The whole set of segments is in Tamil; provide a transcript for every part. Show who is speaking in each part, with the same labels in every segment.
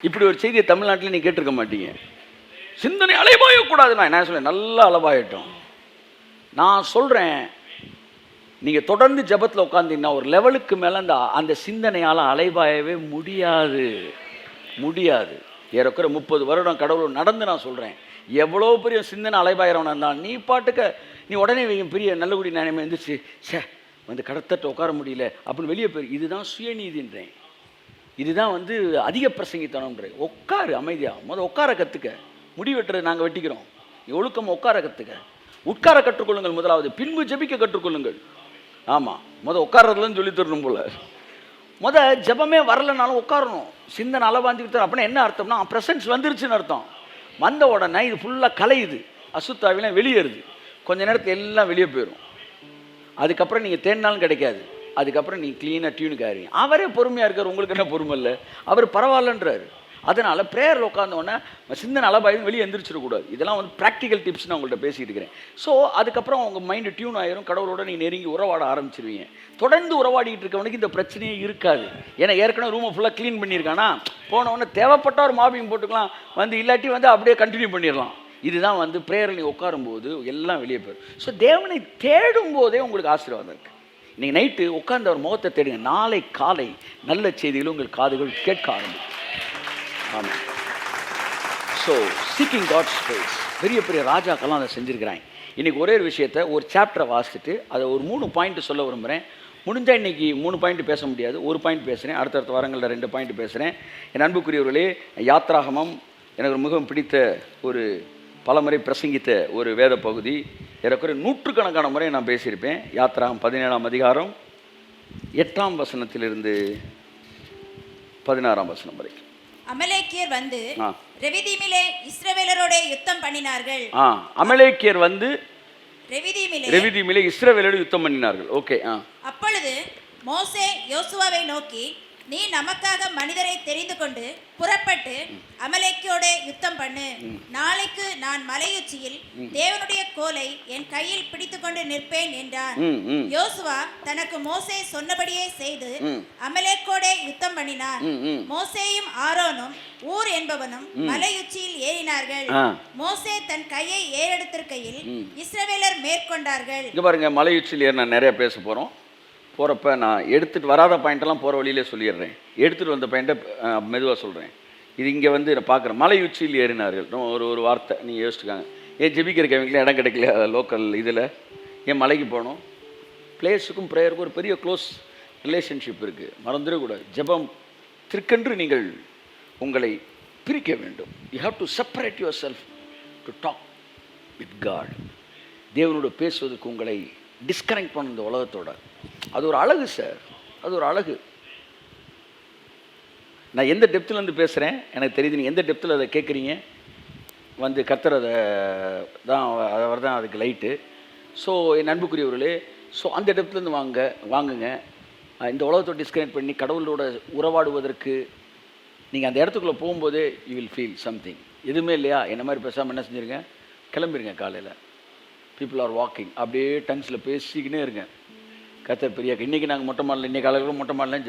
Speaker 1: இப்படி ஒரு செய்தியை தமிழ்நாட்டில் நீ கேட்டிருக்க மாட்டீங்க. சிந்தனை அலைபாயக்கூடாது. நான் என்ன சொல்றேன், நல்லா அலைபாயட்டும். நான் சொல்கிறேன், நீங்கள் தொடர்ந்து ஜபத்தில் உட்காந்தீங்கன்னா ஒரு லெவலுக்கு மேலே அந்த சிந்தனையால் அலைபாயவே முடியாது. ஏறக்குறை 30 வருடம் கடவுள் நடந்து நான் சொல்கிறேன், எவ்வளோ பெரிய சிந்தனை அலைபாயிரவனா இருந்தான், நீ பாட்டுக்க நீ உடனே பெரிய நல்லகுடி நினைமை இருந்துச்சு, சே வந்து கடத்தட்ட உட்கார முடியல அப்படின்னு வெளியே போய், இதுதான் சுயநீதின்றேன். இதுதான் அதிக பிரசங்கித்தனம்ன்றேன். உட்காரு அமைதியாக, உட்கார கற்றுக்க. முடி வெட்டுறது நாங்கள் வெட்டிக்கிறோம், ஒழுக்கம் உட்கார கற்றுக்க. உட்கார கற்றுக்கொள்ளுங்கள் முதலாவது, பின்பு ஜெபிக்க கற்றுக்கொள்ளுங்கள். ஆமாம், உட்காரதுலன்னு சொல்லி தரணும் போல. ஜபமே வரலைனாலும் உட்காரணும். சிந்தனை அளவாஞ்சிக்கிட்டு அப்படின்னா என்ன அர்த்தம்னா, ப்ரெசன்ஸ் வந்துருச்சுன்னு அர்த்தம். வந்த உடனே இது ஃபுல்லாக கலையுது, அசுத்தாவிலாம் வெளியேறுது. கொஞ்ச நேரத்தில் எல்லாம் வெளியே போயிடும். அதுக்கப்புறம் நீங்கள் தேடினாலும் கிடைக்காது. அதுக்கப்புறம் நீங்கள் க்ளீனாக டியூனுக்கு ஆகிறீங்க. அவரே பொறுமையாக இருக்கார், உங்களுக்கு என்ன பொறுமை இல்லை, அவர் பரவாயில்லன்றார். அதனால் ப்ரேயரில் உட்காந்தோடனே சிந்தனை அளவாயும் வெளியே எந்திரிச்சிடக்கூடாது. இதெல்லாம் ப்ராக்டிக்கல் டிப்ஸ் நான் உங்கள்கிட்ட பேசிகிட்டு இருக்கிறேன். ஸோ அதுக்கப்புறம் உங்கள் மைண்டு டியூன் ஆயிரும், கடவுளோட நீங்கள் நெருங்கி உறவாட ஆரம்பிச்சிருவீங்க. தொடர்ந்து உறவாடிக்கிட்டு இருக்கவனுக்கு இந்த பிரச்சனையே இருக்காது. ஏன்னா ஏற்கனவே ரூமை ஃபுல்லாக க்ளீன் பண்ணியிருக்கானா, போனவொடனே தேவைப்பட்ட ஒரு மாபிங் போட்டுக்கலாம், இல்லாட்டி அப்படியே கண்டினியூ பண்ணிடலாம். இதுதான் ப்ரேயரில் நீங்கள் உட்காரும்போது எல்லாம் வெளியே போயிடும். ஸோ தேவனை தேடும் போதே உங்களுக்கு ஆசீர்வாதம் இருக்குது. இன்றைக்கி நைட்டு உட்காந்து அவர் முகத்தை தேடுங்க, நாளை காலை நல்ல செய்திகளும் உங்கள் காதுகள் கேட்க ஆரம்பிக்கும். ஆமாம். ஸோ சீக்கிங் காட்ஸ் ஃபேஸ், பெரிய பெரிய ராஜாக்கெல்லாம் அதை செஞ்சுருக்கிறாங்க. இன்றைக்கி ஒரே ஒரு விஷயத்தை, ஒரு சாப்டரை வாசிச்சுட்டு அதை ஒரு 3 பாயிண்ட் சொல்ல விரும்புகிறேன். முடிஞ்சால் இன்றைக்கி 3 பாயிண்ட் பேச முடியாது, ஒரு பாயிண்ட் பேசுகிறேன். அடுத்தடுத்த வாரங்களில் 2 பாயிண்ட் பேசுகிறேன். என் அன்புக்குரியவர்களே, யாத்ராகமம் எனக்கு மிகவும் பிடித்த ஒரு பலமுறை பிரசங்கித்த ஒரு வேத பகுதி. ஏறக்குறை 100கணக்கான முறை நான் பேசியிருப்பேன். யாத்ராகம் 17ஆம் அதிகாரம் 8ஆம் வசனத்திலிருந்து 16ஆம் வசனம் வரைக்கும்.
Speaker 2: அமலேக்கியர் ரெவிதீமிலே இஸ்ரவேலரோட யுத்தம் பண்ணினார்கள்.
Speaker 1: அமலேக்கியர்
Speaker 2: ரெவிதீமிலே
Speaker 1: இஸ்ரவேலரோட யுத்தம் பண்ணினார்கள். ஓகே.
Speaker 2: அப்பொழுது மோசே யோசுவாவை நோக்கி, நீ நமக்காக மனிதரை தெரிந்து கொண்டு புறப்பட்டு அமலேக்கியோட யுத்தம் பண்ணு. நாளைக்கு நான் மலையுச்சியில் தேவனுடைய கோலை என் கையில் பிடித்து கொண்டு நிற்பேன் என்றான். யோசுவா தனக்கு மோசே சொன்னபடியே செய்து அமலேக்கோட யுத்தம் பண்ணினார். மோசேயும் ஆரோனும் ஊர் என்பவனும் மலையுச்சியில் ஏறினார்கள். மோசே தன் கையை ஏறெடுத்திருக்கையில் இஸ்ரவேலர் மேற்கொண்டார்கள்.
Speaker 1: இங்க பாருங்க, மலையுச்சியில் ஏறி நான் நிறைய பேச போறோம். போகிறப்ப நான் எடுத்துகிட்டு வராத பாயிண்டெல்லாம் போகிற வழியிலே சொல்லிடுறேன். எடுத்துகிட்டு வந்த பாயிண்ட்டை மெதுவாக சொல்கிறேன். இது இங்கே நான் பார்க்குறேன், மலை உச்சியில் ஏறினார்கள். ஒரு வார்த்தை நீங்கள் யோசிச்சுக்காங்க. ஏன் ஜெபிக்கிறக்கு அவங்களுக்குலாம் இடம் கிடைக்கல லோக்கல் இதில், ஏன் மலைக்கு போகணும்? பிளேஸுக்கும் ப்ரேயருக்கும் ஒரு பெரிய க்ளோஸ் ரிலேஷன்ஷிப் இருக்குது, மறந்துடக்கூடாது. ஜெபம் திருக்கென்று நீங்கள் உங்களை பிரிக்க வேண்டும். You have to separate yourself to talk with God. தேவனோட பேசுவதற்கு உங்களை டிஸ்கனெக்ட் பண்ண இந்த உலகத்தோட, அது ஒரு அழகு சார், அது ஒரு அழகு. நான் எந்த டெப்த்துலேருந்து பேசுகிறேன் எனக்கு தெரியுது, நீங்கள் எந்த டெப்த்தில் அதை கேட்குறீங்க. கர்த்தர் அதை தான், அவர் தான் அதுக்கு லைட்டு. ஸோ என் அன்புக்குரியவர்களே, ஸோ அந்த டெப்த்துலேருந்து வாங்குங்க. இந்த உலகத்தோடு டிஸ்கனெக்ட் பண்ணி கடவுளோட உறவாடுவதற்கு நீங்கள் அந்த இடத்துக்குள்ளே போகும்போதே யூ வில் ஃபீல் சம்திங். எதுவுமே இல்லையா, என்ன மாதிரி பேசாமல் என்ன செஞ்சுருங்க, கிளம்பிடுங்க. காலையில் பீப்புள் ஆர் வாக்கிங், அப்படியே டங்ஸில் பேசிக்கினே இருங்க. கர்த்தர் பெரிய. இன்றைக்கி நாங்கள் மொட்டை மாடல, இன்றைக்கி காலையில் மொட்டை மாடலாம்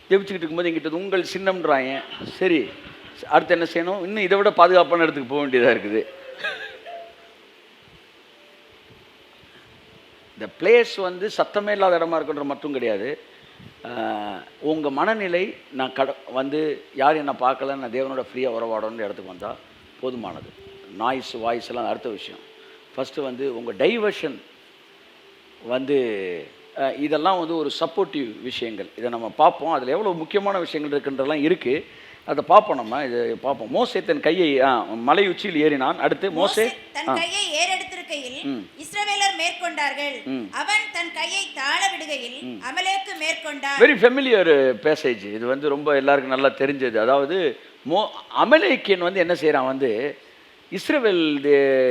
Speaker 1: ஜெபிச்சுக்கிட்டு இருக்கும்போது எங்கிட்ட உங்கள் சின்னம்ன்றாங்க. சரி, அடுத்து என்ன செய்யணும்? இன்னும் இதை விட பாதுகாப்பான இடத்துக்கு போக வேண்டியதாக இருக்குது. இந்த பிளேஸ் சத்தமே இல்லாத இடமா இருக்குன்ற மட்டும் கிடையாது. உங்கள் மனநிலை, நான் யார் என்ன பார்க்கல, நான் தேவனோட ஃப்ரீயாக உறவாடணுன்ற இடத்துக்கு வந்தால் போதுமானது. நாய்ஸ் வாய்ஸ் எல்லாம் அடுத்த விஷயம். ஃபஸ்ட்டு உங்கள் டைவர்ஷன் இதெல்லாம் ஒரு சப்போர்ட்டிவ் விஷயங்கள். இதை நம்ம பார்ப்போம். அதில் எவ்வளோ முக்கியமான விஷயங்கள் இருக்குன்றலாம் இருக்குது, அதை பார்ப்போம். நம்ம இதை பார்ப்போம். மோசே தன் கையை மலை உச்சியில் ஏறினான். அடுத்து மோசே
Speaker 2: தன் கையை ஏறெடுத்திருக்கையில் இஸ்ரவேலர் மேற்கொண்டார்கள். அவன் தன் கையை தாழ விடுகையில் அமலேக்கு மேற்கொண்டார்.
Speaker 1: வெரி ஃபெமிலியர் பேசேஜ் இது, ரொம்ப எல்லாருக்கும் நல்லா தெரிஞ்சது. அதாவது அமலேக்கியன் என்ன செய்கிறான்,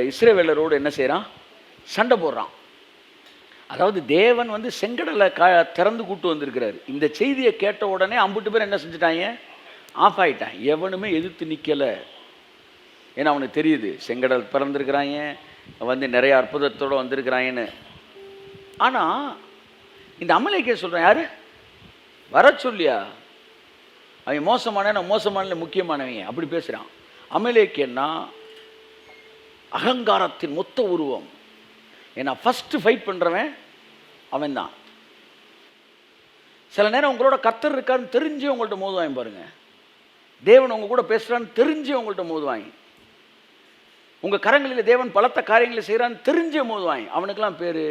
Speaker 1: இஸ்ரவேலரோடு என்ன செய்கிறான், சண்டை போடுறான். அதாவது தேவன் செங்கடலை திறந்து கூட்டு வந்திருக்கிறார். இந்த செய்தியை கேட்ட உடனே அம்புட்டு பேர் என்ன செஞ்சுட்டாங்க, ஆஃப் ஆகிட்டான். எவனுமே எதிர்த்து நிற்கலை. ஏன்னா அவனுக்கு தெரியுது செங்கடல் பிறந்திருக்கிறாங்க, நிறைய அற்புதத்தோடு வந்திருக்கிறாங்கன்னு. ஆனால் இந்த அமலேக்கியர் சொல்கிறான், யார் வர சொல்லியா, அவன் மோசமான முக்கியமானவங்க அப்படி பேசுகிறான். அமலேக்கியன்னா அகங்காரத்தின் மொத்த உருவம். ஏன்னா ஃபஸ்ட்டு ஃபைட் பண்ணுறவன் அவன் தான். சில நேரம் உங்களோட கர்த்தர் இருக்காருன்னு தெரிஞ்சு உங்கள்கிட்ட மோதுவாங்க பாருங்க. தேவன் உங்க கூட பேசுகிறான்னு தெரிஞ்சு உங்கள்கிட்ட மோதுவாங்க. உங்கள் கரங்களில் தேவன் பலத்த காரியங்களை செய்கிறான்னு தெரிஞ்சே மோதுவாங்க. அவனுக்கெல்லாம் பேர்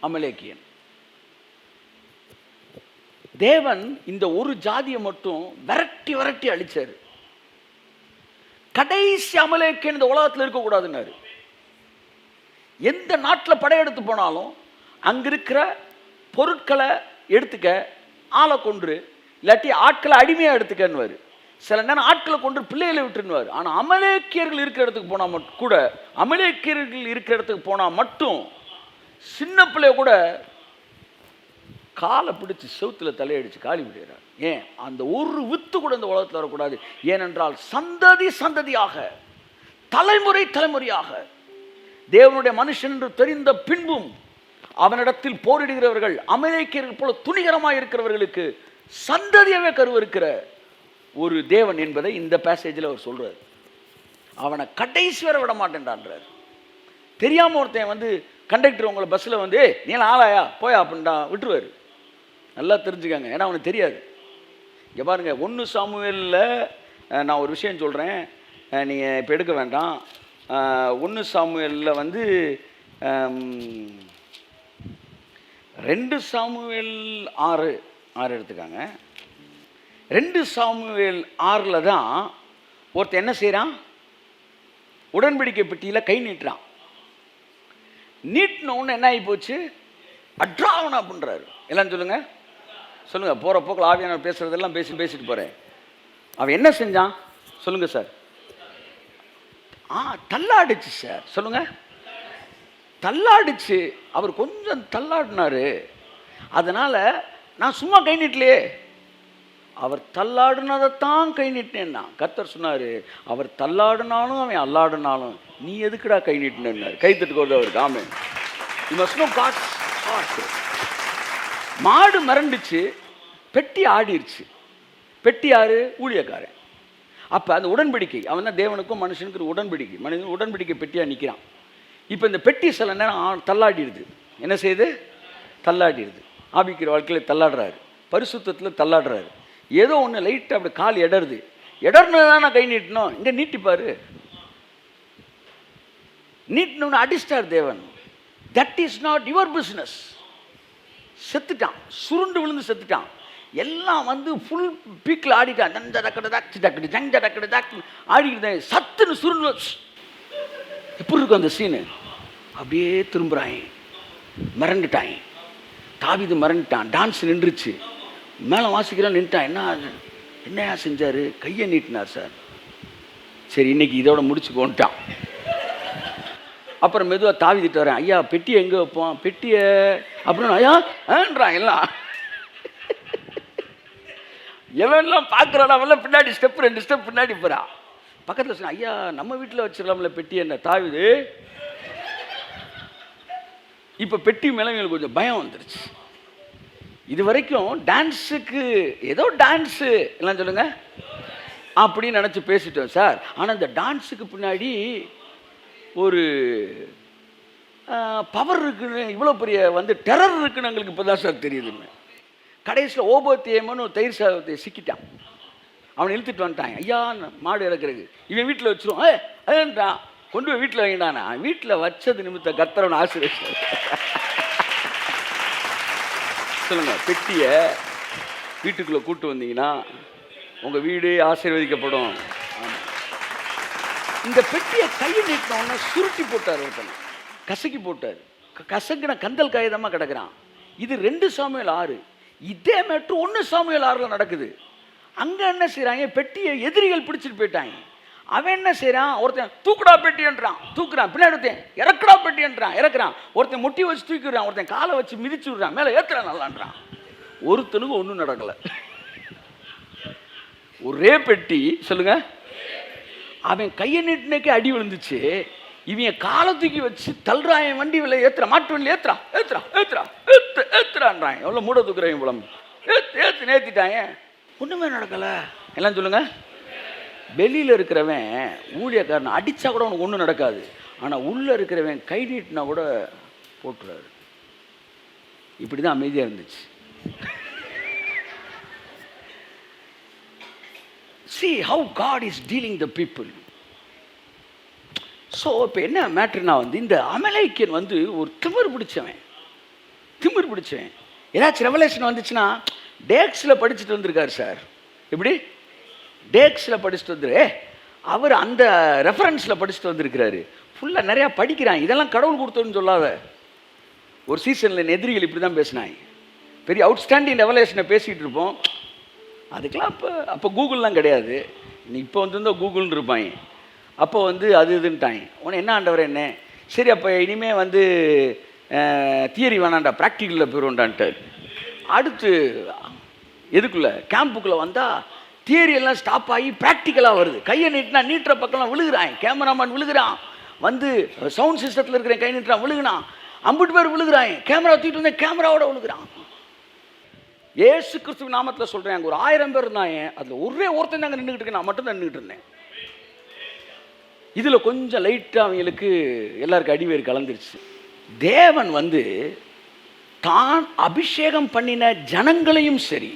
Speaker 1: அமலேக்கியன். தேவன் இந்த ஒரு ஜாதியை மட்டும் விரட்டி விரட்டி அழிச்சார். கடைசி அமலேக்கியன் இந்த உலகத்தில் இருக்கக்கூடாதுன்னாரு. எந்த நாட்டில் படையெடுத்து போனாலும் அங்கே இருக்கிற பொருட்களை எடுத்துக்க, ஆளை கொன்று, இல்லாட்டி ஆட்களை அடிமையாக எடுத்துக்கன்னுவார். சில நேரம் ஆட்களை கொண்டு பிள்ளைகளை விட்டுருவார். ஆனால் அமலேக்கியர்கள் இருக்கிற இடத்துக்கு போனால் கூட, அமலேக்கியர்கள் இருக்கிற இடத்துக்கு போனால் மட்டும் சின்ன பிள்ளைய கூட காலை பிடிச்சி செவுத்தில் தலையடிச்சு காலி விடுகிறார். ஏன்? அந்த ஒரு வித்து கூட இந்த உலகத்தில் வரக்கூடாது. ஏனென்றால் சந்ததி சந்ததியாக, தலைமுறை தலைமுறையாக தேவனுடைய மனுஷன் என்று தெரிந்த பின்பும் அவனிடத்தில் போரிடுகிறவர்கள் அமலேக்கியர்கள் போல துணிகரமாக இருக்கிறவர்களுக்கு சந்ததியவே கருவிருக்கிற ஒரு தேவன் என்பதை இந்த பேசேஜில் அவர் சொல்றார். அவனை கடைசி வரை விட மாட்டேன்றான்றார். தெரியாமல் ஒருத்தன் கண்டக்டர் உங்களை பஸ்ஸில் நீ ஆளாயா போயா அப்படின்டா விட்டுருவார். நல்லா தெரிஞ்சுக்காங்க. ஏன்னா அவனுக்கு தெரியாது. இங்கே பாருங்க, 1 சாமுவேலில் நான் ஒரு விஷயம் சொல்கிறேன், நீங்கள் இப்போ எடுக்க வேண்டாம். 1 சாமுவேலில் 2 சாமுவேல் 6 எடுத்துக்காங்க. 2 சாமுவேல் 6 தான் ஒருத்தன் என்ன செய்கிறான், உடன்படிக்கை பெட்டியில் கை நீட்டுறான். நீட்டின ஒன்று என்ன ஆகி போச்சு, அட்ராவனா அப்படின்றாரு. எல்லாம் சொல்லுங்கள் சொல்லுங்கள். போகிற போக்கில் ஆவியானவர் பேசுகிறதெல்லாம் பேசிட்டு போகிறேன். அவன் என்ன செஞ்சான் சொல்லுங்கள் சார்? தள்ளாடிச்சு சார். சொல்லுங்கள். தள்ளாடிச்சு. அவர் கொஞ்சம் தள்ளாடினாரு. அதனால் நான் சும்மா கை நீட்டலையே, அவர் தள்ளாடினதைத்தான் கை நீட்டினேன்னா. கர்த்தர் சொன்னார், அவர் தள்ளாடினாலும் அவன் அல்லாடினாலும் நீ எதுக்குடா கை நீட்டினார். கை தட்டுக்கோடு அவருக்கு. Amen. You must know God's heart. மாடு மிரண்டுச்சு, பெட்டி ஆடிருச்சு. பெட்டி யாரு? ஊழியக்காரன். அப்போ அந்த உடன்படிக்கை, அவன் தான் தேவனுக்கும் மனுஷனுக்கு உடன்படிக்கை. மனிதன் உடன்படிக்கை பெட்டியாக நிற்கிறான். இப்போ இந்த பெட்டி சில நேரம் தள்ளாடிடுது. என்ன செய்யுது? தள்ளாடிடுது. ஆபிக்கிற வாழ்க்கையில் தள்ளாடுறாரு, பரிசுத்தத்தில் தள்ளாடுறாரு. ஏதோ ஒன்று லைட்டாக அப்படி கால் இடருது. இடர்னதான் நான் கை நீட்டணும். இங்கே நீட்டிப்பாரு. நீட்டினு அடிஸ்டார் தேவன். That is not your business. செத்துட்டான், சுருண்டு விழுந்து செத்துட்டான். எல்லாம் ஃபுல் பீக்கில் ஆடிட்டான். ஆடிக்கிட்டு சத்துன்னு சுருண்டு எப்படி இருக்கும் அந்த சீனு? அப்படியே திரும்புகிறாங்க, மிரண்டுட்டாங்க. தாவீது மிரண்டுட்டான். டான்ஸ் நின்றுச்சு. மேலே வாசிக்கிறான், நின்ட்டான். என்னையா செஞ்சார்? கையை நீட்டினார் சார். சரி, இன்னைக்கு இதோட முடிச்சுக்கோன்ட்டான். அப்புறம் மெதுவாக தாவிதிட்டு வரேன், ஐயா பெட்டியை எங்கே வைப்போம்? பெட்டியை அப்படின்னு ஐயா ஆன்றான். எல்லாம் எவன்லாம் பார்க்குறான் பின்னாடி ஸ்டெப் 2 ஸ்டெப் பின்னாடி போகிறான். பக்கத்தில் சொன்ன, ஐயா நம்ம வீட்டில் வச்சிடலாம்ல பெட்டி. என்ன தாவிது? இப்போ பெட்டி மேலே எங்களுக்கு கொஞ்சம் பயம் வந்துருச்சு. இது வரைக்கும் டான்ஸுக்கு ஏதோ டான்ஸு எல்லாம் சொல்லுங்க அப்படின்னு நினச்சி பேசிட்டோம் சார். ஆனால் இந்த டான்ஸுக்கு பின்னாடி ஒரு பவர் இருக்குன்னு, இவ்வளோ பெரிய டெரர் இருக்குன்னு எங்களுக்கு இப்போ தான் சார் தெரியுதுன்னு. கடைசியில் ஓபோத்தியமன்னு ஒரு தயிர் சாதத்தை சிக்கிட்டான். அவனை இழுத்துட்டு வந்துட்டான். ஐயா மாடு இறக்குறது இவன் வீட்டில் வச்சிரும். அதுன்றான், கொண்டு போய் வீட்டில் வைங்கடானா. வீட்டில் வச்சது நிமித்த கர்த்தரவன் ஆசீர்வதிச்சார். சொல்லுங்க, பெட்டியை வீட்டுக்குள்ளே கூட்டு வந்தீங்கன்னா உங்கள் வீடு ஆசீர்வதிக்கப்படும். இந்த பெட்டியை கையை நீட்டினோன்னா சுருட்டி போட்டார். ஒருத்தனை கசக்கி போட்டார். கசக்கின கந்தல் காகிதமாக கிடக்கிறான். இது 2 சாமுவேல் 6. இதே மேட்ரு 1 சாமுவேல் 6 நடக்குது. அங்கே என்ன செய்கிறாங்க, பெட்டியை எதிரிகள் பிடிச்சிட்டு போயிட்டாங்க. அவன் என்ன செய்கிறான், ஒருத்தன் தூக்குடா பெட்டின்றான், தூக்குறான். பின்னாடி ஒருத்தன் இறக்குடா பெட்டின்றான், இறக்குறான். ஒருத்தன் முட்டி வச்சு தூக்கிடுறான், ஒருத்தன் காலை வச்சு மிதிச்சு விடுறான், மேலே ஏற்றுறான் நல்லான்றான். ஒருத்தனுக்கு ஒன்றும் நடக்கலை. ஒரே பெட்டி. சொல்லுங்க. அவன் கையை நீட்டினக்கே அடி விழுந்துச்சு. இவன் காலை தூக்கி வச்சு தள்ளுறான். வண்டி விலை ஏற்றுறான், மாட்டு வண்டி ஏற்றுறான். எவ்வளோ மூட தூக்குறான், இவ்வளோ ஏற்று ஏற்றிட்டாங்க. ஒன்றுமே நடக்கலை. எல்லாம் சொல்லுங்கள். வெளியில் இருக்கிறவன் ஊழியக்காரன் அடித்தா கூட அவனுக்கு ஒன்றும் நடக்காது. ஆனால் உள்ளே இருக்கிறவன் கை நீட்டினா கூட போட்டுறாரு. இப்படி தான் அமைதியாக இருந்துச்சு. See how God is dealing the people. So இப்போ என்ன மேட்ருனா வந்து இந்த அமலேக்கியன் வந்து ஒரு திமிர் பிடிச்சவன். ஏதாச்சும் ரெவலேஷன் வந்துச்சுன்னா டேக்ஸில் படிச்சுட்டு வந்திருக்காரு சார். எப்படி டேக்ஸில் படிச்சுட்டு வந்துரு, அவர் அந்த ரெஃபரன்ஸில் படிச்சுட்டு வந்திருக்கிறாரு. ஃபுல்லாக நிறையா படிக்கிறான். இதெல்லாம் கடவுள் கொடுத்தோன்னு சொல்லாத. ஒரு சீசனில் எதிரிகள் இப்படி தான் பேசினாங்க. பெரிய அவுட்ஸ்டாண்டிங் ரெவலேஷனை பேசிகிட்டு இருப்போம். அதுக்கெலாம் அப்போ கூகுள்லாம் கிடையாது. நீ இப்போ வந்துருந்தா கூகுள்னு இருப்பாங்க. அப்போ வந்து அது இதுன்ட்டாங்க. உடனே என்ன ஆண்டவர் என்ன, சரி அப்போ இனிமேல் வந்து தியரி வேணாண்டா, ப்ராக்டிக்கலில் போயிடும்டான்ட்டு. அடுத்து எதுக்குள்ளே கேம்புக்குள்ளே வந்தால் தியரி எல்லாம் ஸ்டாப் ஆகி ப்ராக்டிக்கலாக வருது. கையை நீட்டினா நீட்டுற பக்கம்லாம் விழுகிறான். கேமராமேன் விழுகிறான், வந்து சவுண்ட் சிஸ்டத்தில் இருக்கிற கை நீட்டுறான் விழுகிறான். 50 பேர் விழுகிறான். கேமரா தூக்கிட்டு வந்து கேமராவோட விழுகிறான். ஏசு கிறிஸ்துவ நாமத்தில் சொல்கிறேன், அங்கே ஒரு 1000 பேர் இருந்தாங்க. அதில் ஒரே ஒருத்தன் தாங்க நின்றுக்கிட்டு இருக்கேன். நான் மட்டும் தான் நின்றுக்கிட்டு இருந்தேன். இதில் கொஞ்சம் லைட்டாக அவங்களுக்கு எல்லாருக்கும் அடிவேறு கலந்துருச்சு. தேவன் வந்து தான் அபிஷேகம் பண்ணின ஜனங்களையும் சரி,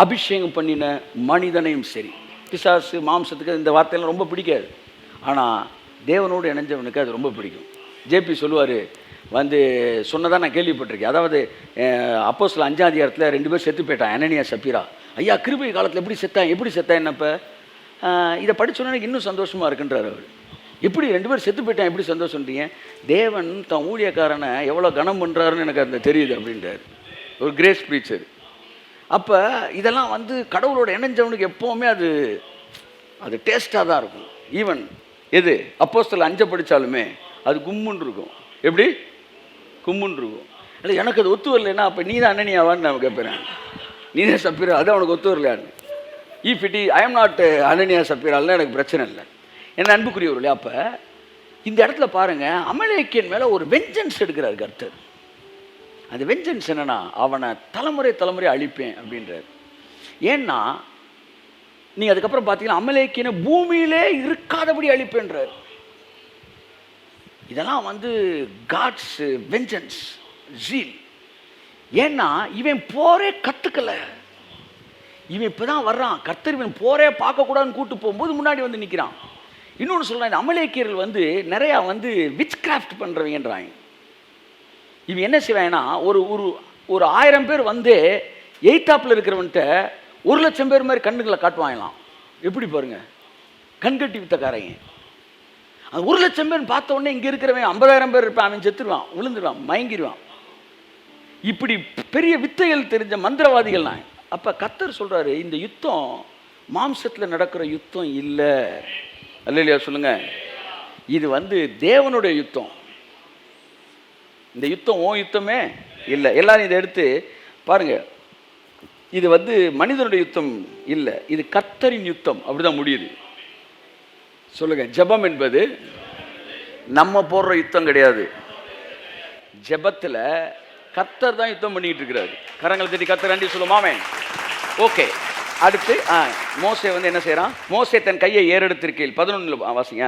Speaker 1: அபிஷேகம் பண்ணின மனிதனையும் சரி, பிசாசு மாம்சத்துக்கு இந்த வார்த்தையெல்லாம் ரொம்ப பிடிக்காது. ஆனால் தேவனோடு இணைஞ்சவனுக்கு அது ரொம்ப பிடிக்கும். ஜேபி சொல்லுவார், வந்து சொன்னதாக நான் கேள்விப்பட்டிருக்கேன். அதாவது அப்போஸ்தலர் 5ஆம் அதிகாரத்தில் 2 பேர் செத்து போயிட்டான், அனனியா சப்பீரா. ஐயா கிருபை காலத்தில் எப்படி செத்தான் என்னப்போ இதை படிச்சோன்னா எனக்கு இன்னும் சந்தோஷமாக இருக்குன்றார் அவர். எப்படி 2 பேர் செத்து போயிட்டான், எப்படி சந்தோஷம்ன்றீங்க? தேவன் தன் ஊழியக்காரனை எவ்வளோ கனம் பண்ணுறாருன்னு எனக்கு அந்த தெரியுது அப்படின்றார் ஒரு கிரேஸ் ப்ரீச்சர். அப்போ இதெல்லாம் வந்து கடவுளோட இணைஞ்சவனுக்கு எப்போவுமே அது டேஸ்ட்டாக தான் இருக்கும். ஈவன் எது அப்போஸ்தலர் 5 படித்தாலுமே அது கும்முன்னு இருக்கும். எப்படி கும்முன்னு இருக்கும். இல்லை எனக்கு அது ஒத்து வரலைன்னா அப்போ நீ தான் அனனியாவான்னு நான் கேட்பேன். நீ தான் சப்பீரா, அது அவனுக்கு ஒத்து வரலையான்னு. If it I am not Ananya சப்பீரால்னா எனக்கு பிரச்சனை இல்லை. என்ன அன்புக்குரியவர்களே, அப்போ இந்த இடத்துல பாருங்கள், அமலேக்கியன் மேலே ஒரு வெஞ்சன்ஸ் எடுக்கிறார் கர்த்தர். அந்த வெஞ்சன்ஸ் என்னன்னா, அவனை தலைமுறை அழிப்பேன் அப்படின்றார். ஏன்னா நீங்கள் அதுக்கப்புறம் பார்த்தீங்கன்னா அமலேக்கியனை பூமியிலே இருக்காதபடி அழிப்பேன்றார். இதெல்லாம் வந்து காட்ஸ் வெஞ்சன்ஸ் ஜீல். ஏன்னா இவன் போரே கற்றுக்கலை. இவன் இப்போ தான் வர்றான். கர்த்தர் இவன் போரே பார்க்கக்கூடாதுன்னு கூப்பிட்டு போகும்போது முன்னாடி வந்து நிற்கிறான். இன்னொன்று சொல்கிறேன், இந்த அமலேக்கியர்கள் வந்து நிறையா வந்து விச் கிராஃப்ட் பண்ணுறவங்கன்றாங்க. இவன் என்ன செய்வாங்கன்னா, ஒரு 1000 பேர் வந்து எய்த்தாப்பில் இருக்கிறவன்ட்ட 1,00,000 பேர் மாதிரி கண்ணுகளை காட்டுவாங்களாம். எப்படி பாருங்கள், கண்கட்டி வித்தக்காரங்க. அது 1,00,000 பேர் பார்த்த உடனே இங்கே இருக்கிறவன் 50,000 பேர் இருப்பான், அவன் செத்துருவான், விழுந்துடுவான், மயங்கிடுவான். இப்படி பெரிய வித்தைகள் தெரிஞ்ச மந்திரவாதிகள் நான். அப்போ கர்த்தர் சொல்கிறாரு, இந்த யுத்தம் மாம்சத்தில் நடக்கிற யுத்தம் இல்லை. அல்லேலூயா சொல்லுங்க. இது வந்து தேவனுடைய யுத்தம். இந்த யுத்தம் ஓ யுத்தமே இல்லை. எல்லாரும் இதை எடுத்து பாருங்க. இது வந்து மனிதனுடைய யுத்தம் இல்லை, இது கர்த்தரின் யுத்தம். அப்படிதான் முடியுது. சொல்லுங்க. ஜெபம் என்பது நம்ம போடுற யுத்தம் கிடையாது. ஜெபத்தில் கர்த்தர் தான் யுத்தம் பண்ணிட்டு இருக்கிறாரு. கரங்களை தட்டி கர்த்தர் நன்றி சொல்லுமாமே. ஓகே, அடுத்து மோசே வந்து என்ன செய்யறான்? மோசே தன் கையை ஏறெடுத்திருக்கையில் 11 வாசிங்க.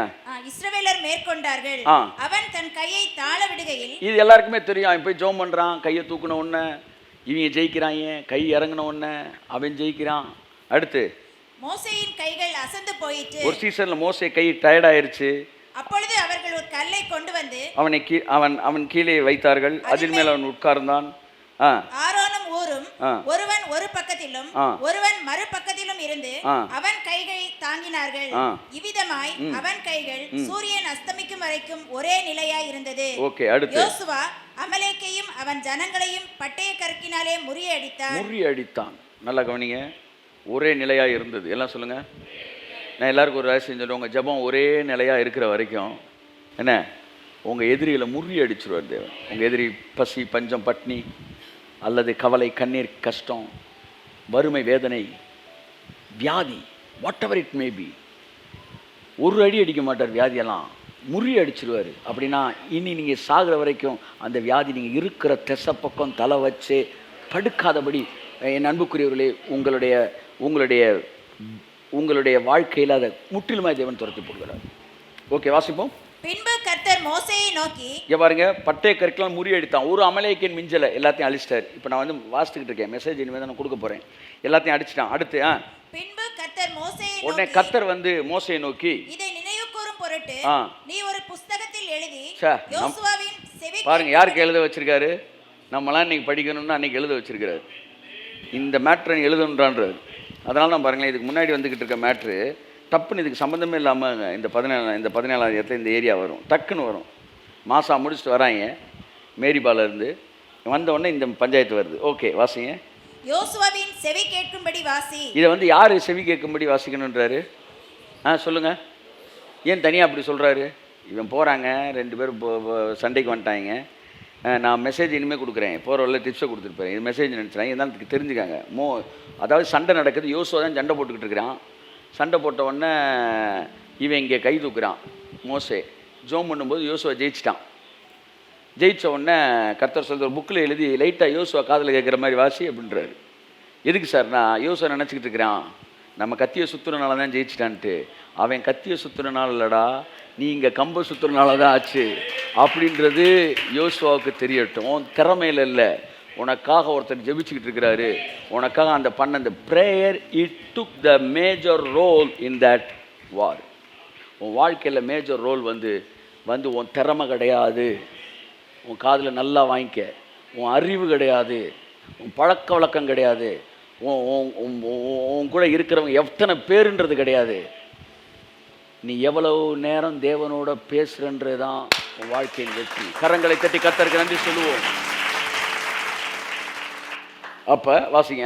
Speaker 2: இஸ்ரவேலர் மேற்கொண்டார்கள். அவன் தன் கையை தாழ விடுகையில், இது
Speaker 1: எல்லாருக்குமே தெரியும். அவன் போய் ஜெபம் பண்றான், கையை தூக்குன உடனே இவங்க ஜெயிக்கிறாங்க, கை இறங்கின உடனே அவன் ஜெயிக்கிறான். அடுத்து
Speaker 2: மோசேயின் கைகள் அசந்து போயிற்று. ஒரு
Speaker 1: சீசன்ல மோசே கை டயர்ட் ஆயிருச்சு.
Speaker 2: அப்பொழுது அவர்கள் ஒரு கல்லை கொண்டு வந்து
Speaker 1: அவன் கீழே வைத்தார்கள். அதில் மேல் அவன் உட்கார்ந்தான்.
Speaker 2: ஆரோனும் ஊரும் ஒருவன் ஒரு பக்கத்திலும் ஒருவன் மறுபக்கத்திலும் இருந்து அவன் கைகளை தாங்கினார்கள். இவ்விதமாய் அவன் கைகள் சூரியன் அஸ்தமிக்கும் வரைக்கும் ஒரே நிலையாய் இருந்தது. யோசுவா அமலேக்கையும் அவன் ஜனங்களையும் பட்டய கற்கினாலே முறியடித்தான். நல்லா கவனிங்க. ஒரே நிலையாக இருந்தது. எல்லாம் சொல்லுங்க. நான் எல்லாருக்கும் ஒரு ரகசியம் சொல்லுவேன். உங்கள் ஜபம் ஒரே நிலையாக இருக்கிற வரைக்கும் என்ன, உங்கள் எதிரிகளை முறியடிச்சிருவார் தேவன். உங்கள் எதிரி பசி, பஞ்சம், பட்னி அல்லது கவலை, கண்ணீர், கஷ்டம், வறுமை, வேதனை, வியாதி, what ever it may be, ஒரு அடி அடிக்க மாட்டார். வியாதியெல்லாம் முறியடிச்சிருவார். அப்படின்னா இனி நீங்கள் சாகிற வரைக்கும் அந்த வியாதி நீங்கள் இருக்கிற திசை பக்கம் தலை வச்சு படுக்காதபடி. என் அன்புக்குரியவர்களே, உங்களுடைய
Speaker 1: உங்களுடைய வாழ்க்கையில் அதை முற்றிலுமாய் தேவன் துரத்தி போடுகிறார். ஓகே, வாசிப்போம்.
Speaker 2: பின்பு கர்த்தர் மோசேயை நோக்கி,
Speaker 1: இங்கே பாருங்க, பட்டய கற்களால் முறியடித்தான், ஒரு அமலேக்கியன் மிஞ்சலை, எல்லாத்தையும் அழிச்சிட்டார். இப்போ நான் வந்து வாசித்துக்கிட்டு இருக்கேன், மெசேஜ் இனிமேல் தான் நான் கொடுக்க போகிறேன். எல்லாத்தையும் அடிச்சிட்டான். அடுத்து
Speaker 2: பின்பு கர்த்தர் மோசேயை
Speaker 1: உடனே
Speaker 2: நோக்கி,
Speaker 1: கர்த்தர் வந்து மோசேயை நோக்கி,
Speaker 2: இதை நினைவு கூறும் பொருட்டு நீ ஒரு புஸ்தகத்தில் எழுதி யோசுவாவின் செவி.
Speaker 1: பாருங்க, யாருக்கு எழுத வச்சிருக்காரு? நம்மளாம் இன்னைக்கு படிக்கணும்னு அன்னைக்கு எழுத வச்சிருக்கிறாரு. இந்த மேட்ரை நீ எழுதணுன்றான்றாரு. அதனால தான் பாருங்களேன், இதுக்கு முன்னாடி வந்துக்கிட்டு இருக்க மேட்ரு டப்புன்னு இதுக்கு சம்மந்தமே இல்லாமல் இந்த 17ஆம் இடத்துல இந்த ஏரியா வரும், டக்குன்னு வரும். மாசா முடிச்சுட்டு வராங்க மேரிபாலேருந்து, வந்த உடனே இந்த பஞ்சாயத்து வருது. ஓகே, வாசிங்க.
Speaker 2: யோசுவாவின் செவி கேட்கும்படி வாசி.
Speaker 1: இதை வந்து யார் செவி கேட்கும்படி வாசிக்கணுன்றாரு? சொல்லுங்கள். ஏன் தனியாக அப்படி சொல்கிறாரு? இவன் போகிறாங்க, 2 பேரும் சண்டைக்கு வந்துட்டாங்க. நான் மெசேஜ் இனிமேல் கொடுக்குறேன், போகிற வரல டிப்ஸை கொடுத்துருப்பேன். இது மெசேஜ் நினச்சிட்டாங்க, இருந்தாலும் தெரிஞ்சுக்காங்க. அதாவது சண்டை நடக்குது, யோசுவா தான் சண்டை போட்டுக்கிட்டு இருக்கிறான். சண்டை போட்ட உடனே இவன் இங்கே கை தூக்குறான். மோசே ஜோம் பண்ணும்போது யோசுவா ஜெயிச்சிட்டான். ஜெயித்த உடனே கர்த்தர் சொல்கிற புக்கில் எழுதி லைட்டாக யோசுவா காதில் கேட்குற மாதிரி வாசி அப்படின்றாரு. எதுக்கு சார்? நான் யோசுவா நினச்சிக்கிட்டு இருக்கிறான் நம்ம கத்தியை சுற்றுறனால தான் ஜெயிச்சிட்டான்ட்டு. அவன் கத்தியை சுற்றுறனால இல்லைடா, நீ இங்கே கம்பை சுற்றுறனால தான் ஆச்சு அப்படின்றது யோசுவாவுக்கு தெரியட்டும். திறமையில் இல்லை, உனக்காக ஒருத்தர் ஜெபிச்சுக்கிட்டு இருக்கிறாரு. உனக்காக அந்த அந்த prayer it took the major role in that war. உன் வாழ்க்கையில் மேஜர் ரோல் வந்து உன் திறமை கிடையாது, உன் காதில் நல்லா வாங்கிக்க, உன் அறிவு கிடையாது, உன் பழக்க வழக்கம் கிடையாது, உன் கூட இருக்கிறவங்க எத்தனை பேருன்றது கிடையாது. நீ எவ்வளவு நேரம் தேவனோட பேசுறன்றது தான் உன் வாழ்க்கையின் வெற்றி. கரங்களை தட்டி கர்த்தருக்கு நன்றி சொல்லுவோம். அப்ப வாசிங்க.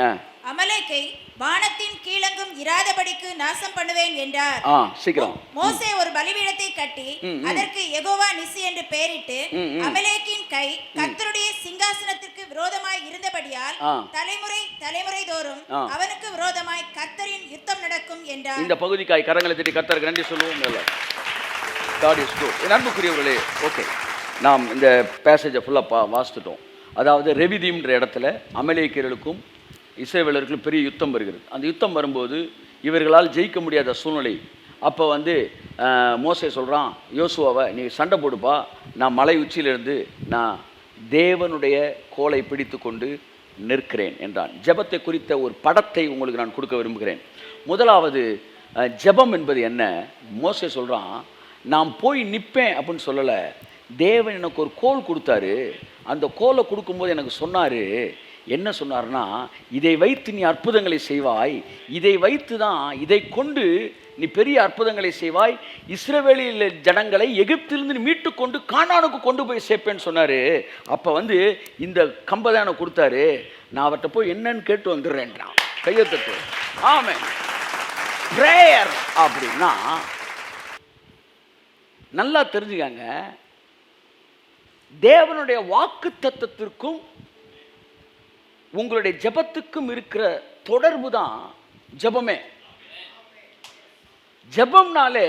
Speaker 2: அமலேக்கை வானத்தின் கீழங்கும் இராதபடிக்கு நாசம் பண்ணுவேன் என்றார்.
Speaker 1: சீக்கிரம்.
Speaker 2: மோசே ஒரு பலிபீடத்தை கட்டி அதற்கு யெகோவா நிசி என்று பெயரிட்டு, அமலேக்கின் கை கர்த்தருடைய சிங்காசனத்திற்கு விரோதமாய் இருந்தபடியால் தலைமுறை தோறும் அவனுக்கு விரோதமாய் கர்த்தரின் யுத்தம் நடக்கும் என்றார்.
Speaker 1: இந்த பகுதிக்காய் கரங்களை தட்டி கர்த்தருக்கு நன்றி சொல்லுவோம். அன்புக்குரியவர்களே, ஓகே, நாம் இந்த பேசேஜை ஃபுல்லாக வாசித்துட்டோம். அதாவது ரெவிதீம்ன்ற இடத்துல அமலேக்கியர்களுக்கும் இஸ்ரவேலர்களுக்கும் பெரிய யுத்தம் வருகிறது. அந்த யுத்தம் வரும்போது இவர்களால் ஜெயிக்க முடியாத சூழ்நிலை. அப்போ வந்து மோசே சொல்கிறான், யோசுவாவை நீ சண்டை போடுப்பா, நான் மலை உச்சியிலிருந்து நான் தேவனுடைய கோலை பிடித்து கொண்டு நிற்கிறேன் என்றான். ஜெபத்தை குறித்த ஒரு படத்தை உங்களுக்கு நான் கொடுக்க விரும்புகிறேன். முதலாவது, ஜெபம் என்பது என்ன? மோசே சொல்கிறான், நான் போய் நிற்பேன் அப்படின்னு சொல்லலை. தேவன் எனக்கு ஒரு கோல் கொடுத்தாரு. அந்த கோலை கொடுக்கும்போது எனக்கு சொன்னார், என்ன சொன்னார்னா, இதை வைத்து நீ அற்புதங்களை செய்வாய், இதை வைத்து தான், இதை கொண்டு நீ பெரிய அற்புதங்களை செய்வாய், இஸ்ரவேலில் ஜனங்களை எகிப்திலிருந்து மீட்டு கொண்டு கானானுக்கு கொண்டு போய் சேர்ப்பேன்னு சொன்னார். அப்போ வந்து இந்த கம்பதானை கொடுத்தாரு. நான் அவர்கிட்ட போய் என்னன்னு கேட்டு வந்துடுறேன்றான். கையெழுத்து. ஆமென். பிரேயர் அப்படின்னா நல்லா தெரிஞ்சுக்காங்க, தேவனுடைய வாக்கு தத்தத்திற்கும் உங்களுடைய ஜெபத்துக்கும் இருக்கிற தொடர்பு தான் ஜெபமே. ஜெபம்னாலே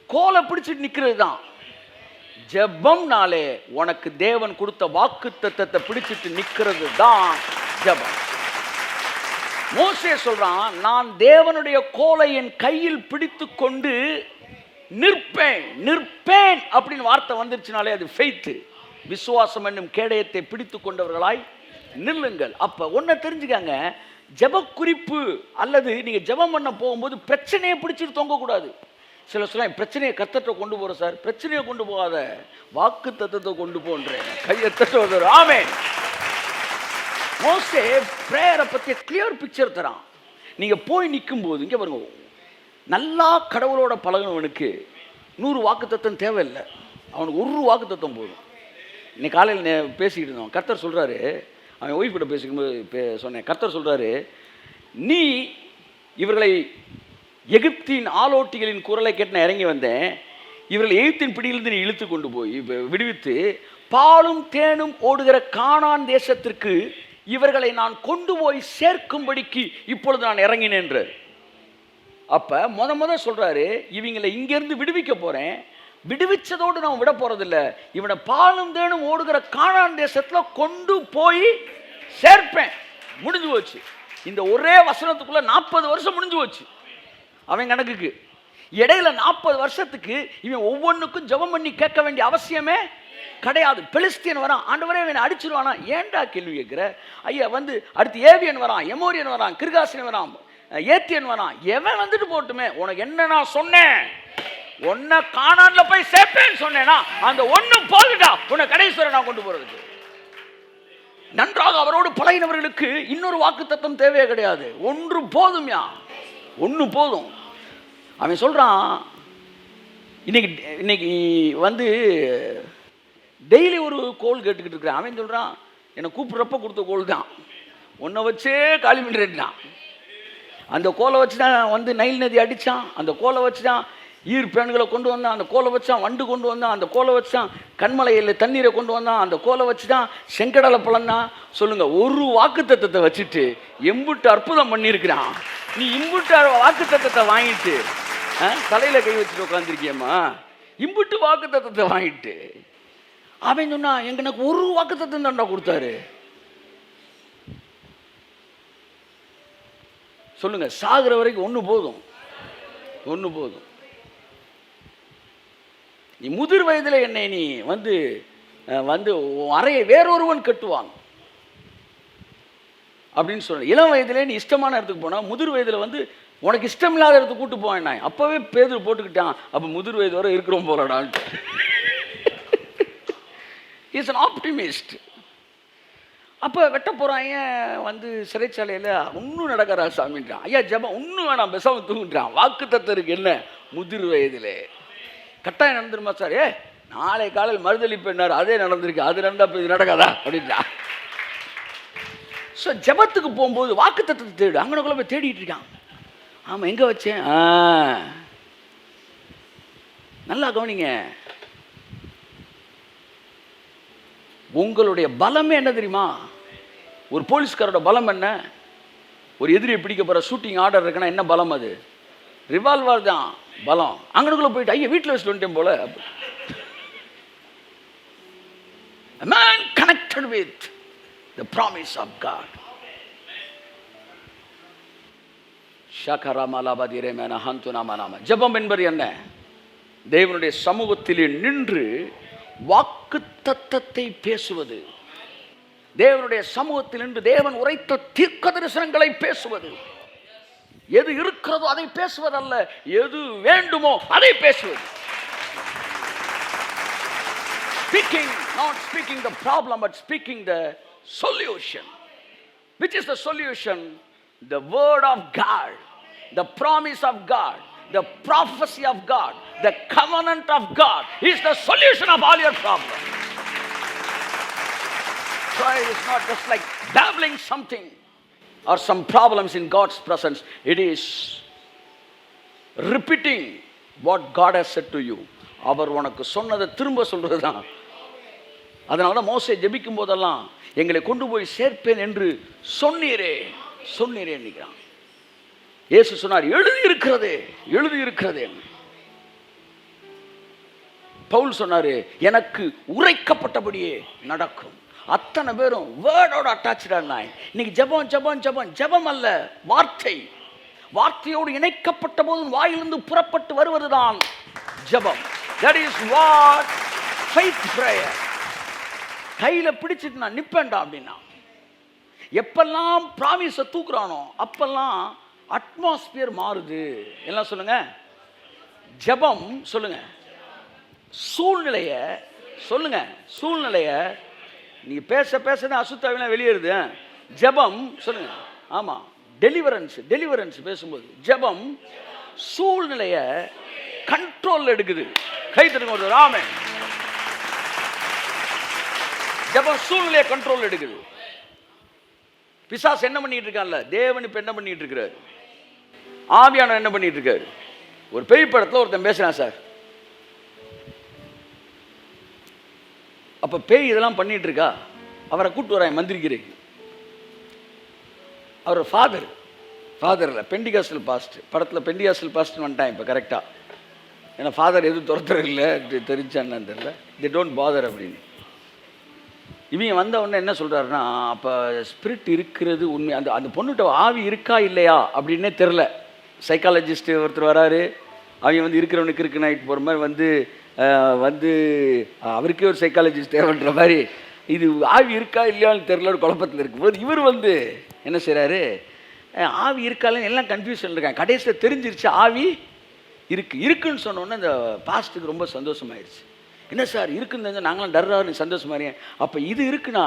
Speaker 1: கோலை பிடிச்சிட்டு நிற்கிறது தான். ஜெபம்னாலே உனக்கு தேவன் கொடுத்த வாக்கு தத்தத்தை பிடிச்சிட்டு நிற்கிறது தான் ஜெபம். மோசே சொல்றான், நான் தேவனுடைய கோலை என் கையில் பிடித்து கொண்டு நிற்பேன் அப்படின்னு வார்த்தை வந்துருச்சுனாலே அது ஃபெய்த். விசுவாசம் என்னும் கேடயத்தை பிடித்து கொண்டவர்களாய் நில்லுங்கள். அப்போ ஒன்றை தெரிஞ்சுக்காங்க, ஜெப குறிப்பு அல்லது நீங்கள் ஜெபம் பண்ண போகும்போது பிரச்சனையை பிடிச்சிட்டு தொங்கக்கூடாது. சில சொல்ல பிரச்சனையை கர்த்தர்கிட்ட கொண்டு போகிறோம் சார். பிரச்சனையை கொண்டு போகாத, வாக்கு தத்தத்தை கொண்டு போன்றேன். கையை தட்ட. ஆமென். மோசே பிரேயரை பற்றி கிளியர் பிக்சர் தரான். நீங்கள் போய் நிற்கும்போது இங்கே பாருங்க, நல்லா கடவுளோட பழகினவனுக்கு 100 வாக்கு தத்தம் தேவையில்லை, அவனுக்கு 1 வாக்கு தத்தம் போதும். இன்னைக்கு காலையில் பேசிக்கிட்டு இருந்தோம். கர்த்தர் சொல்கிறாரு, அவன் ஒய்ஃப் கிட்ட பேசிக்கும்போது சொன்னேன், கர்த்தர் சொல்கிறாரு, நீ இவர்களை எகிப்தின் ஆலோட்டிகளின் குரலை கேட்டு நான் இறங்கி வந்தேன், இவர்கள் எகிப்தின் பிடியிலிருந்து நீ இழுத்து கொண்டு போய் விடுவித்து பாலும் தேனும் ஓடுகிற கானான் தேசத்திற்கு இவர்களை நான் கொண்டு போய் சேர்க்கும்படிக்கு இப்பொழுது நான் இறங்கினேன்றார். அப்போ முத சொல்கிறாரு, இவங்களை இங்கேருந்து விடுவிக்க போகிறேன், விடுவிச்சதோடு நான் விட போகிறதில்ல, இவனை பாலும் தேனும் ஓடுகிற கானான் தேசத்தில் கொண்டு போய் சேர்ப்பேன். முடிஞ்சு போச்சு. இந்த ஒரே வசனத்துக்குள்ள 40 வருஷம் முடிஞ்சு போச்சு அவன் கணக்குக்கு. இடையில 40 வருஷத்துக்கு இவன் ஒவ்வொன்றுக்கும் ஜெபம் பண்ணி கேட்க வேண்டிய அவசியமே கிடையாது. பெலிஸ்தியன் வரான், ஆண்டவரே இவனை அடிச்சிருவானா, ஏன்டா கேள்வி கேட்கிற? ஐயா வந்து அடுத்து ஏவியன் வரான், எமோரியன் வரான், கிர்காசியன் வரான், ஏத்தியன் வரான், எவன் வந்துட்டு போட்டுமே, உனக்கு என்ன நான் சொன்னேன், ஒன்ன கானான்ல போய் சேர்ப்பேன்னு சொன்னேன்னா அந்த ஒண்ணு போதுடா உன்னை கடைசி வரை நான் கொண்டு போறதுக்கு. நன்றாக அவரோடு பழகினவர்களுக்கு இன்னொரு வாக்குத்தத்தம் தேவையே கிடையாது, ஒன்று போதும்யா, ஒன்று போதும். அவன் சொல்றான், இன்னைக்கு வந்து டெய்லி ஒரு கோல் கேட்டுக்கிட்டு இருக்கிறான். அவன் சொல்றான், என்னை கூப்பிட்றப்ப கொடுத்த கோல் தான், உன்னை வச்சே காலி பண்ணிட்டான். அந்த கோலை வச்சு தான் வந்து நைல் நதி அடித்தான், அந்த கோலை வச்சு தான் ஈர் பேன்களை கொண்டு வந்தான், அந்த கோலை வச்சான் வண்டு கொண்டு வந்தான், அந்த கோலை வச்சான் கண்மலையில் தண்ணீரை கொண்டு வந்தான், அந்த கோலை வச்சு தான் செங்கடலை பழந்தான். சொல்லுங்க, ஒரு வாக்குத்தத்தத்தை வச்சுட்டு எம்புட்டு அற்புதம் பண்ணியிருக்கிறான். நீ இம்புட்டு வாக்குத்தத்தத்தை வாங்கிட்டு தலையில் கை வச்சுட்டு உட்காந்துருக்கியம்மா, இம்புட்டு வாக்குத்தத்தத்தை வாங்கிட்டு. அவன் சொன்னா, எனக்கு ஒரு வாக்குத்தத்தம் தான்டா கொடுத்தாரு. சொல்லுங்க, சாகுற வரைக்கும் ஒன்று போதும், ஒன்று போதும். நீ முதிர் வயதில் என்னை நீ வந்து வந்து அறையை வேறொருவன் கட்டுவான் அப்படின்னு சொல்ல. இளம் வயதிலே நீ இஷ்டமான இடத்துக்கு போனா, முதிர் வயதில் வந்து உனக்கு இஷ்டம் இல்லாத இடத்துக்கு கூட்டு போவேன். நான் அப்பவே பேதுரு போட்டுக்கிட்டான், அப்போ முதிர் வயது வரை இருக்கிறோம் போலடான்ட்டு. Is an optimist. அப்போ வெட்ட போகிறான் வந்து சிறைச்சாலையில், ஒன்றும் நடக்கிறா சாமின்றான். ஐயா ஜபம் ஒன்றும் வேணாம், பெசாம தூங்குறான். வாக்கு தத்தருக்கு என்ன முதிர் வயதில் கட்டாயம் நடந்துருமா சார்? நாளை காலையில் மறுதளிப்பு என்னார், அதே நடந்திருக்கு, அது நடந்தா இது நடக்காதா அப்படின்றா. ஸோ ஜபத்துக்கு போகும்போது வாக்கு தத்தத்தை தேடு. அங்கனக்குள்ள போய் தேடிட்டு இருக்கான். ஆமாம், எங்கே வச்சேன்? நல்லா கவனிங்க, உங்களுடைய பலமே என்ன தெரியுமா? ஒரு போலீஸ்காரோட பலம் என்ன? ஒரு எதிரியை பிடிக்க போகிற ஷூட்டிங் ஆர்டர் இருக்குன்னா என்ன பலம்? அது ரிவால்வர் தான் பலம். அங்கனுக்குள்ள போயிட்டு ஐயா வீட்டில் வச்சுட்டு வந்துட்டேன் போல. A man connected with the promise of God. ஜெபம் என்பது என்ன? தேவனுடைய சமூகத்திலே நின்று வாக்குத்தத்தத்தை பேசுவது, தேவனுடைய சமூகத்தில் நின்று தேவன் உரைத்த தீர்க்க தரிசனங்களை பேசுவது. எது இருக்கிறதோ அதை பேசுவதல்ல, எது வேண்டுமோ அதை பேசுவது. Speaking, not speaking the problem, but speaking the solution. Which is the solution? The word of God, the promise of God, the prophecy of God, the covenant of God is the solution of all your problems. So it is not just like babbling something or some problems in God's presence. It is repeating what God has said to you. அவர் உனக்கு சொன்னதை திரும்ப சொல்றது தான். அதனால தான் மோசே ஜெபிக்கும் போதெல்லாம் எங்களை கொண்டு போய் சேர்ப்பேன் என்று சொன்னீரே சொன்னீரே என்கிறான். இயேசு சொன்னார், எழுதி இருக்கிறது எழுதி இருக்கிறது. பவுல் சொன்னாரு, எனக்கு உரைக்கப்பட்டபடியே நடக்கும். அத்தனை பேரும் வேர்டோட அட்டாச்சாக. இன்னைக்கு ஜெபம் ஜெபம் ஜெபம் ஜெபம் அல்ல, வார்த்தை. வார்த்தையோடு இணைக்கப்பட்ட போதும் வாயிலிருந்து புறப்பட்டு வருவதுதான் ஜெபம். That is what faith prayer. கையில பிடிச்சிட்டு நான் நிப்பேன்டா அப்படின்னா, எப்பெல்லாம் ப்ராமிஸை தூக்குறானோ அப்பெல்லாம் அட்மாஸ்பியர் மாறுது. எல்லாம் சொல்லுங்க, ஜெபம் சொல்லுங்க, சூழ்நிலைய சொல்லுங்க, சூழ்நிலைய நீங்க பேச பேசதான் அசுத்தாவிலாம் வெளியேறுது. ஜெபம் சொல்லுங்க, ஆமா, டெலிவரன்ஸ் பேசும்போது ஜெபம் சூழ்நிலைய கண்ட்ரோல் எடுக்குது. கை தருங்க ஒரு ராமே. ஜெபம் சூழ்நிலைய கண்ட்ரோல் எடுக்குது. பிசாசு என்ன பண்ணிட்டு இருக்கான்ல, தேவன் இப்ப என்ன பண்ணிட்டு இருக்கிறார், ஆவியானவர் என்ன பண்ணிட்டு இருக்காரு. ஒரு பேய் படத்துல ஒருத்தன் பேசுறான் சார். அப்ப பேய் இதெல்லாம் பண்ணிட்டு இருக்கா, அவரை கூட்டு வரான் மந்திரிக்கிறேன். அவர் ஃபாதர்ல பெண்டிகாஸ்டல் பாஸ்ட் படத்துல பெண்டிகாஸ்டல் பாஸ்ட் வந்துட்டான் இப்ப கரெக்டா. ஏன்னா ஃபாதர் எதுவும் துரத்துறது இல்லை தெரிஞ்சான்னு தெரியல, they don't bother அப்படின்னு. இவங்க வந்த உடனே என்ன சொல்கிறாருன்னா, அப்போ ஸ்பிரிட் இருக்கிறது உண்மை, அந்த அந்த பொண்ணுகிட்ட ஆவி இருக்கா இல்லையா அப்படின்னே தெரில. சைக்காலஜிஸ்ட் ஒருத்தர் வராரு, அவங்க வந்து இருக்கிறவனுக்கு இருக்கு நைட் போகிற மாதிரி வந்து அவருக்கே ஒரு சைக்காலஜிஸ்ட் தேவைன்ற மாதிரி, இது ஆவி இருக்கா இல்லையான்னு தெரில, ஒரு குழப்பத்தில் இருக்கும்போது இவர் வந்து என்ன செய்கிறாரு, ஆவி இருக்காதுன்னு எல்லாம் கன்ஃபியூஷன் இருக்காங்க. கடைசியில் தெரிஞ்சிருச்சு ஆவி இருக்குன்னு சொன்னோன்னே அந்த பாஸ்ட்டுக்கு ரொம்ப சந்தோஷமாயிருச்சு. என்ன சார் இருக்குன்னு தெரிஞ்சால் நாங்களாம் டர்றாரு சந்தோஷமாரிங்க. அப்போ இது இருக்குன்னா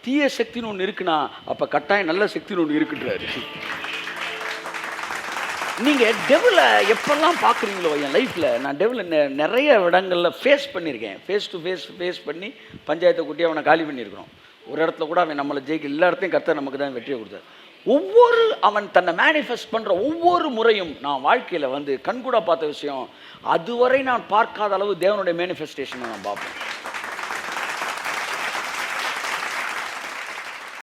Speaker 1: தீய சக்தின்னு ஒன்று இருக்குன்னா அப்போ கட்டாயம் நல்ல சக்தின்னு ஒன்று இருக்குன்றாரு. நீங்கள் டெவலை எப்பெல்லாம் பார்க்குறீங்களோ என் லைஃப்பில், நான் டெவலை நிறைய இடங்களில் ஃபேஸ் பண்ணியிருக்கேன். ஃபேஸ் டு ஃபேஸ் பண்ணி பஞ்சாயத்தை கூட்டி அவனை காலி பண்ணியிருக்கிறோம். ஒரு இடத்துல கூட அவன் நம்மளை ஜெயிக்க, எல்லா இடத்தையும் கர்த்தர் நமக்கு தான் வெற்றியை கொடுத்தார். அவன் தன்னை மேனிஃபெஸ்ட் பண்ணுற ஒவ்வொரு முறையும் நான் வாழ்க்கையில் வந்து கண்கூட பார்த்த விஷயம், அதுவரை நான் பார்க்காத அளவு தேவனுடைய மேனிஃபெஸ்டேஷனை நான் பார்ப்பேன்.